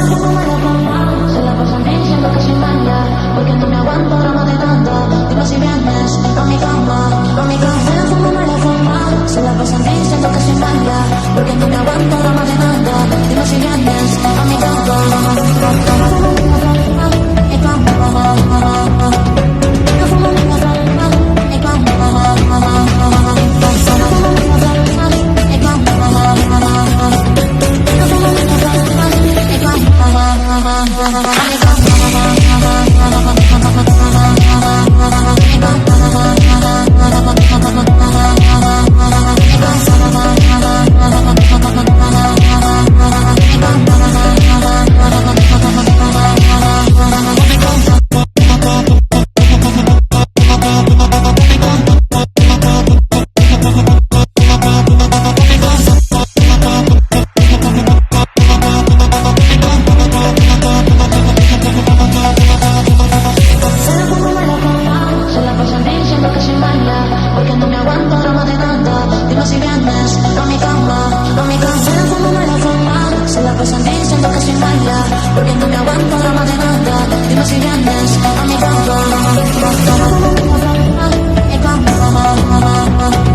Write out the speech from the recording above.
Se la pasan diciendo que sin baila, porque no me aguanto drama de tanta. Dime si vienes pa' mi cama, pa' mi cama. Se fuma la fuma, se la pasan diciendo que sin baila, porque no me aguanto drama de tanta. Dime si vienes pa' mi cama, mi cama. Porque no me aguanto drama de tanta. Dime si vienes pa' mi cama, pa' mi cama. Se la fuma la fuma, se la pasan diciendo que sin baila, porque no me aguanto drama de tanta. Dime si vienes pa' mi cama, mi cama.